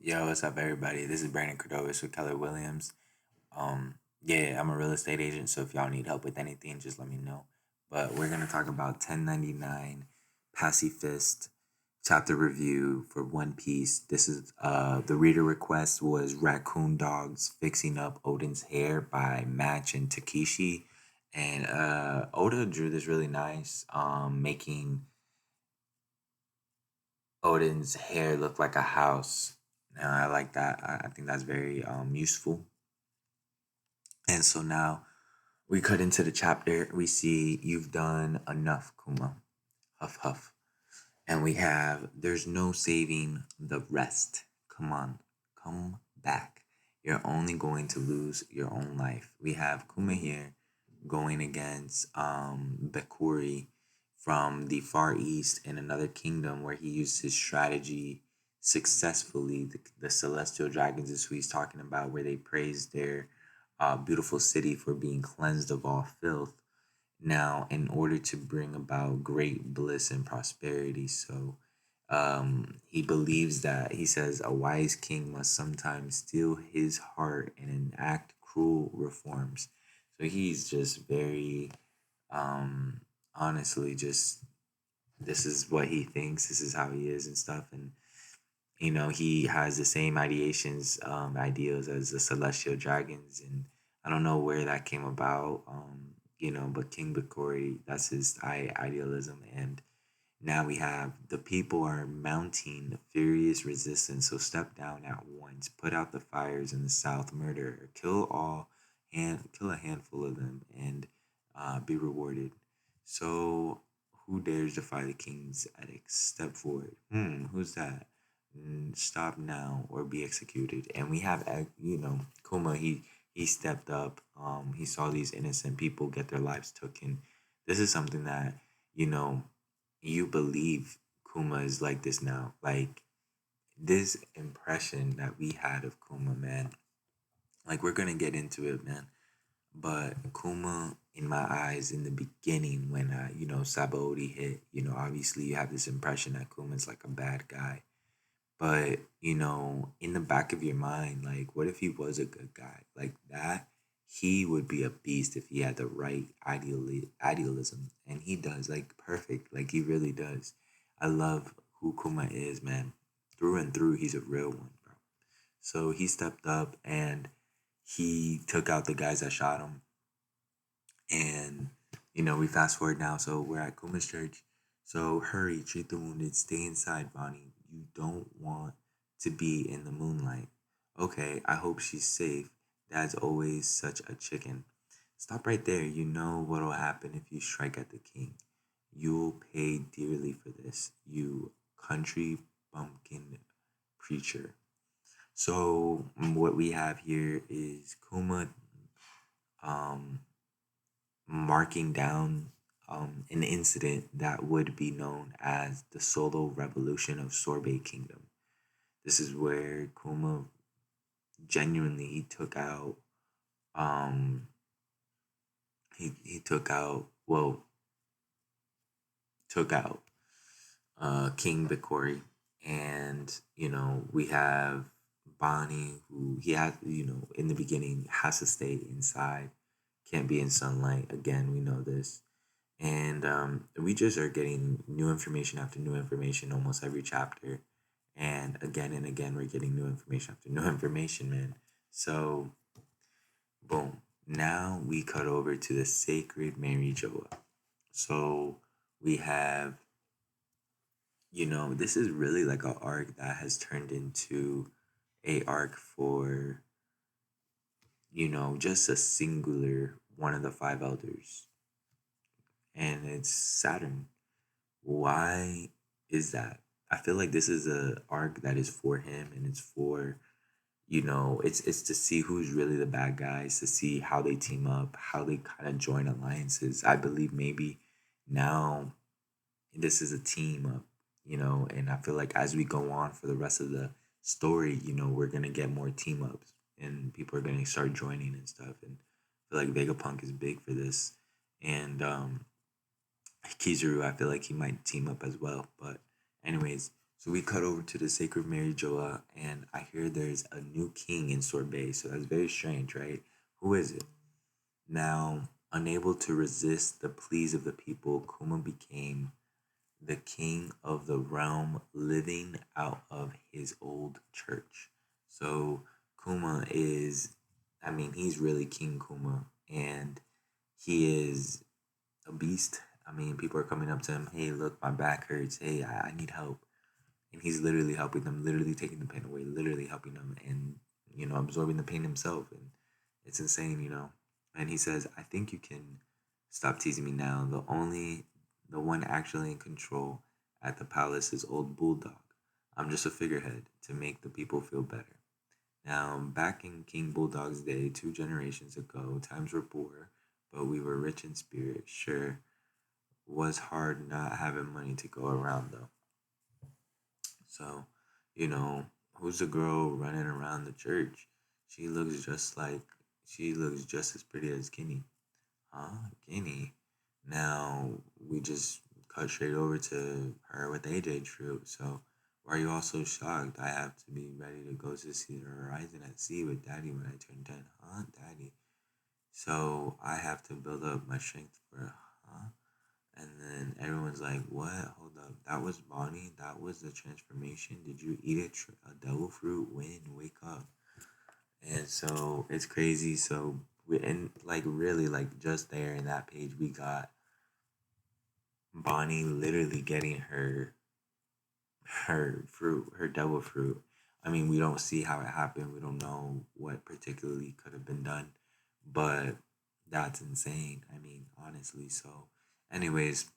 Yo, what's up, everybody? This is Brandon Cordovas with Keller Williams. Yeah, I'm a real estate agent, so if y'all need help with anything, just let me know. But we're gonna talk about 1099 Pacifist chapter review for One Piece. This is the reader request was Raccoon Dogs Fixing Up Odin's Hair by Match and Takeshi. And Oda drew this really nice, making Odin's hair look like a house. And I like that. I think that's very useful. And so now we cut into the chapter. We see you've done enough, Kuma. Huff huff. And we have there's no saving the rest. Come on, come back. You're only going to lose your own life. We have Kuma here going against Bekuri from the Far East in another kingdom where he used his strategy successfully. The Celestial Dragons is who he's talking about, where they praise their beautiful city for being cleansed of all filth now in order to bring about great bliss and prosperity. So he believes that he says a wise king must sometimes steal his heart and enact cruel reforms. So he's just very honestly just this is what he thinks, this is how he is and stuff. And he has the same ideals as the celestial dragons. And I don't know where that came about. But King Bakori, that's his idealism. And now we have the people are mounting furious resistance. So step down at once, put out the fires in the south, murder, or kill a handful of them, and be rewarded. So who dares defy the king's edicts? Step forward. Who's that? Stop now or be executed. And we have, Kuma. He stepped up. He saw these innocent people get their lives taken. This is something that you know you believe Kuma is like this now. Like this impression that we had of Kuma, man. Like we're gonna get into it, man. But Kuma, in my eyes, in the beginning, when Sabaody hit, obviously you have this impression that Kuma's like a bad guy. But in the back of your mind, like, what if he was a good guy like that? He would be a beast if he had the right idealism, and he does, like, perfect. Like he really does. I love who Kuma is, man. Through and through, he's a real one, bro. So he stepped up and he took out the guys that shot him. And we fast forward now, so we're at Kuma's church. So hurry, treat the wounded, stay inside, Bonnie. You don't want to be in the moonlight. Okay, I hope she's safe. Dad's always such a chicken. Stop right there. You know what'll happen if you strike at the king. You'll pay dearly for this, you country bumpkin preacher. So what we have here is Kuma um marking down an incident that would be known as the Solo Revolution of Sorbet Kingdom. This is where Kuma genuinely um he took out King Bikori. And we have Bonnie, who he had, in the beginning has to stay inside, can't be in sunlight. Again, we know this. And we just are getting new information after new information almost every chapter. And again, we're getting new information after new information, man. So, boom. Now we cut over to the sacred Mary Joa. So we have, this is really like a arc that has turned into a arc for, just a singular one of the five elders. And it's Saturn. Why is that? I feel like this is a arc that is for him, and it's for it's to see who's really the bad guys, to see how they team up, how they kind of join alliances. I believe maybe now this is a team up, and I feel like as we go on for the rest of the story, we're gonna get more team ups and people are gonna start joining and stuff. And I feel like Vegapunk is big for this. And Kizaru, I feel like he might team up as well. But anyways, So we cut over to the Sacred Mary Joa, and I hear there's a new king in Sorbet. So that's very strange, right? Who is it? Now, unable to resist the pleas of the people, Kuma became the king of the realm, living out of his old church. So Kuma is, I mean, he's really King Kuma, and he is a beast. I mean, people are coming up to him, hey, look, my back hurts. Hey, I need help. And he's literally helping them, literally taking the pain away, literally helping them, and, absorbing the pain himself. And it's insane. And he says, I think you can stop teasing me now. The one actually in control at the palace is old Bulldog. I'm just a figurehead to make the people feel better. Now, back in King Bulldog's day, 2 generations ago, times were poor, but we were rich in spirit. Sure, was hard not having money to go around though. So, you know, who's the girl running around the church? She looks just like she looks just as pretty as Guinea. Huh? Guinea. Now we just cut straight over to her with AJ Troop. So why are you all so shocked? I have to be ready to go to see the horizon at sea with Daddy when I turn 10. Huh, Daddy? So I have to build up my strength for, huh? And then everyone's like, what? Hold up. That was Bonnie? That was the transformation? Did you eat a devil fruit? When? Wake up. And so it's crazy. So, and like really, like just there in that page, we got Bonnie literally getting her fruit, her devil fruit. I mean, we don't see how it happened. We don't know what particularly could have been done, but that's insane. I mean, honestly. So, anyways,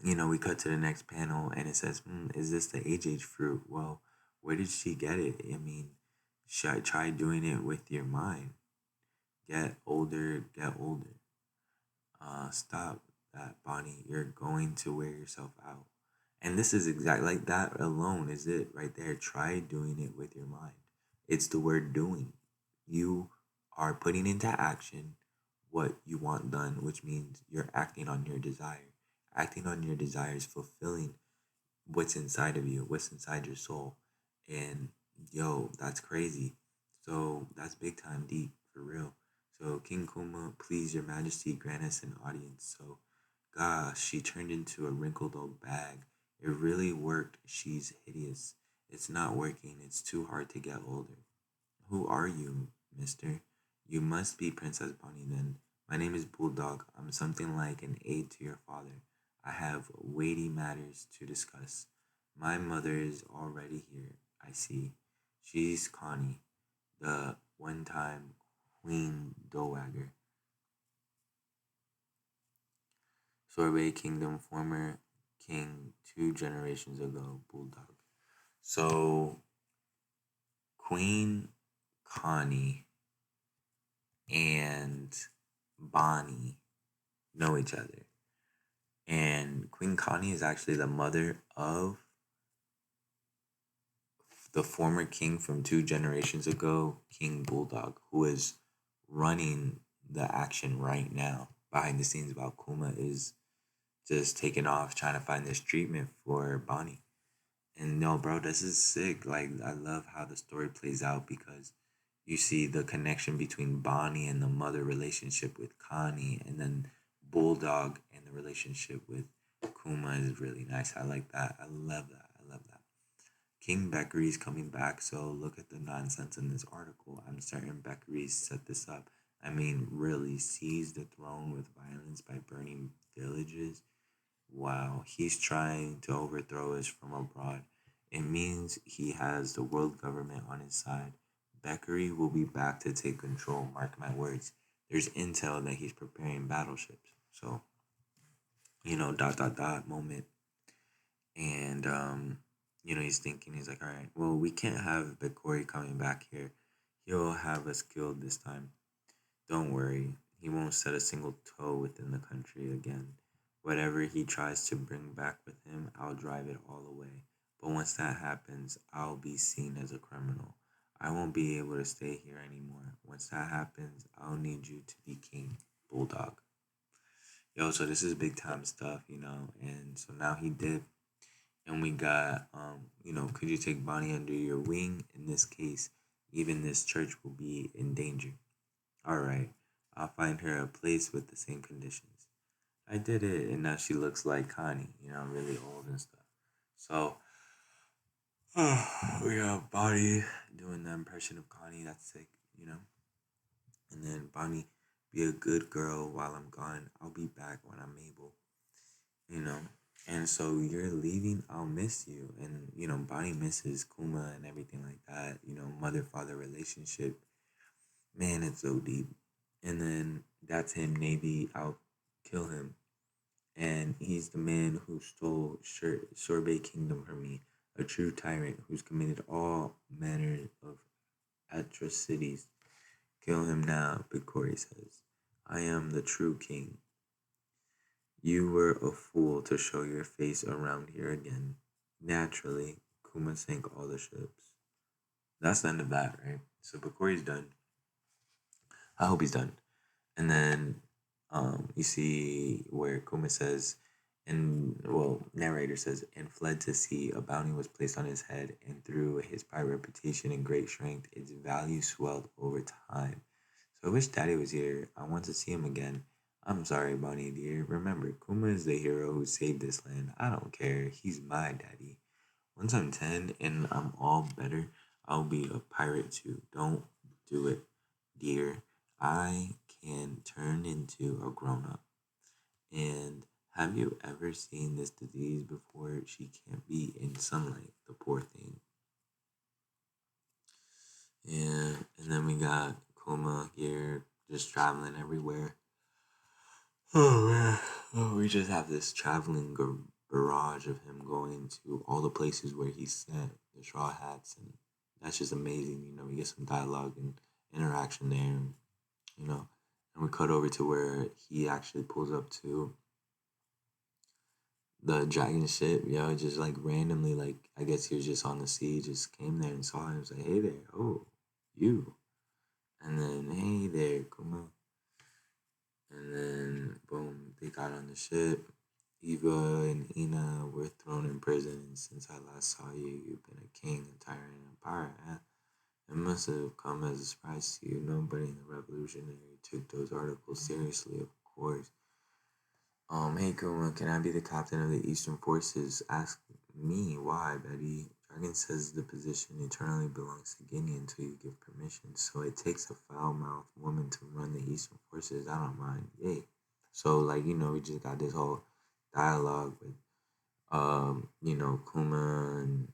we cut to the next panel and it says, is this the age fruit? Well, where did she get it? I mean, should I try doing it with your mind? Get older, get older. Stop that, Bonnie. You're going to wear yourself out. And this is exactly like that alone is it right there. Try doing it with your mind. It's the word doing. You are putting into action what you want done, which means you're acting on your desire. Acting on your desires, fulfilling what's inside of you, what's inside your soul. And yo, that's crazy. So that's big time deep for real. So King Kuma, please your majesty grant us an audience. So gosh, she turned into a wrinkled old bag. It really worked. She's hideous. It's not working. It's too hard to get older. Who are you, mister? You must be Princess Bonnie then. My name is Bulldog. I'm something like an aide to your father. I have weighty matters to discuss. My mother is already here, I see. She's Connie, the one time Queen Dowager. Sorbet Kingdom, former king 2 generations ago, Bulldog. So, Queen Connie and Bonnie know each other. And Queen Connie is actually the mother of the former king from 2 generations ago, King Bulldog, who is running the action right now behind the scenes about Kuma is just taking off trying to find this treatment for Bonnie. And no, bro, this is sick. Like, I love how the story plays out because you see the connection between Bonnie and the mother relationship with Connie, and then Bulldog and the relationship with Kuma is really nice. I like that. I love that. I love that. King Beckery's coming back, so look at the nonsense in this article. I'm certain Beckery's set this up. I mean, really, seize the throne with violence by burning villages. Wow, he's trying to overthrow us from abroad. It means he has the world government on his side. Beckery will be back to take control, mark my words. There's intel that he's preparing battleships. So, dot dot dot moment. And he's thinking, he's like, all right, well, we can't have Bekori coming back here. He'll have us killed this time. Don't worry, he won't set a single toe within the country again. Whatever he tries to bring back with him, I'll drive it all away. But once that happens, I'll be seen as a criminal. I won't be able to stay here anymore. Once that happens, I'll need you to be king, Bulldog. Yo, so this is big time stuff, and so now he did. And we got, could you take Bonnie under your wing? In this case, even this church will be in danger. All right, I'll find her a place with the same conditions. I did it, and now she looks like Connie, really old and stuff. So, we got Bonnie doing the impression of Connie. That's sick, you know? And then Bonnie, be a good girl while I'm gone. I'll be back when I'm able, you know? And so you're leaving, I'll miss you. And, Bonnie misses Kuma and everything like that, mother father relationship. Man, it's so deep. And then that's him, Navy, I'll kill him. And he's the man who stole Sorbet Kingdom from me, a true tyrant who's committed all manner of atrocities. Kill him now, Big says. I am the true king. You were a fool to show your face around here again. Naturally, Kuma sank all the ships. That's the end of that, right? So Bikore's done. I hope he's done. And then you see where Kuma says, and well, narrator says, and fled to sea. A bounty was placed on his head, and through his pirate reputation and great strength, its value swelled over time. So I wish Daddy was here. I want to see him again. I'm sorry, Bonnie dear. Remember, Kuma is the hero who saved this land. I don't care. He's my daddy. Once I'm 10 and I'm all better, I'll be a pirate too. Don't do it, dear. I can turn into a grown up. And have you ever seen this disease before? She can't be in sunlight, the poor thing. And then we got Kuma here just traveling everywhere. Oh man. Oh, we just have this traveling barrage of him going to all the places where he's sent, the Straw Hats, and that's just amazing. We get some dialogue and interaction there, you know. And we cut over to where he actually pulls up to the dragon ship, just like randomly, like I guess he was just on the sea, just came there and saw him. Was like, hey there, oh, you. And then, hey there, come on. And then, boom, they got on the ship. Eva and Ina were thrown in prison, and since I last saw you, you've been a king, a tyrant, and a pirate. It must have come as a surprise to you. Nobody in the Revolutionary took those articles seriously, of course. Hey Kuma, can I be the captain of the Eastern Forces? Ask me why, Betty. Dragon says the position eternally belongs to Guinea until you give permission. So it takes a foul-mouthed woman to run the Eastern Forces. I don't mind. Yay. So we just got this whole dialogue with Kuma and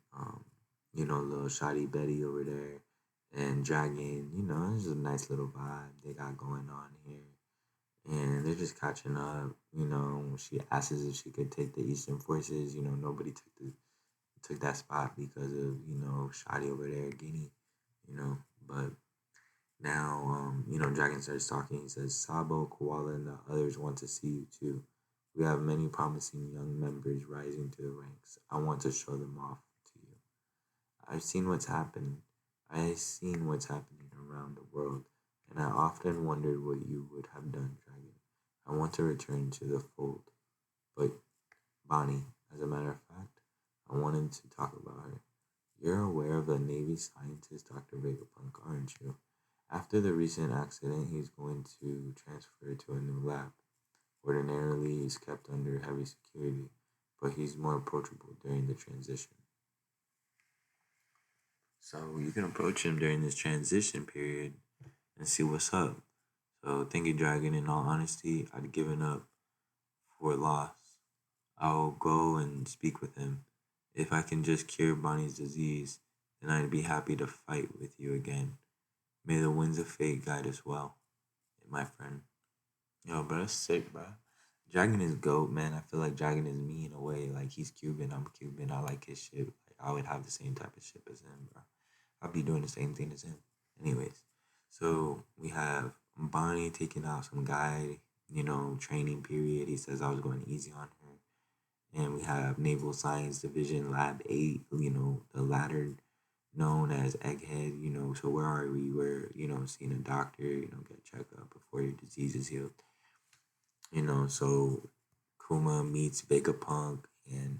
little shoddy Betty over there and Dragon, it's a nice little vibe they got going on here and they're just catching up. She asks if she could take the Eastern Forces. Nobody took that spot because of Shadi over there, Guinea. But now Dragon starts talking. He says, Sabo, Koala, and the others want to see you too. We have many promising young members rising to the ranks. I want to show them off to you. I've seen what's happened. I've seen what's happening around the world, and I often wondered what you would have done, Dragon. I want to return to the fold. But, Bonnie, as a matter of fact, I wanted to talk about her. You're aware of the Navy scientist Dr. Vegapunk, aren't you? After the recent accident, he's going to transfer to a new lab. Ordinarily, he's kept under heavy security, but he's more approachable during the transition. So you can approach him during this transition period and see what's up. So thank you, Dragon. In all honesty, I'd given up for loss. I'll go and speak with him. If I can just cure Bonnie's disease, then I'd be happy to fight with you again. May the winds of fate guide us well, my friend. Yo, bro, that's sick, bro. Dragon is GOAT, man. I feel like Dragon is me in a way. Like, he's Cuban, I'm Cuban. I like his shit. Like, I would have the same type of shit as him, bro. I'll be doing the same thing as him. Anyways, so we have Bonnie taking out some guy, training period. He says I was going easy on her. And we have Naval Science Division Lab 8, the latter known as Egghead, so where are we? We're, seeing a doctor, get a checkup before your disease is healed. So Kuma meets Vegapunk and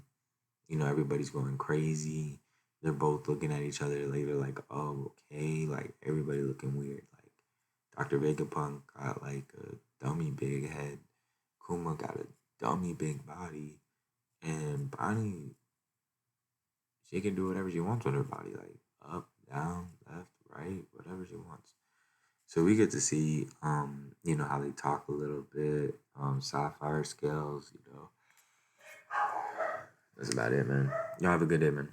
everybody's going crazy. They're both looking at each other later like, oh, okay, like everybody looking weird. Like Dr. Vegapunk got like a dummy big head. Kuma got a dummy big body. And Bonnie, she can do whatever she wants with her body, like up, down, left, right, whatever she wants. So we get to see, how they talk a little bit, sapphire scales. That's about it, man. Y'all have a good day, man.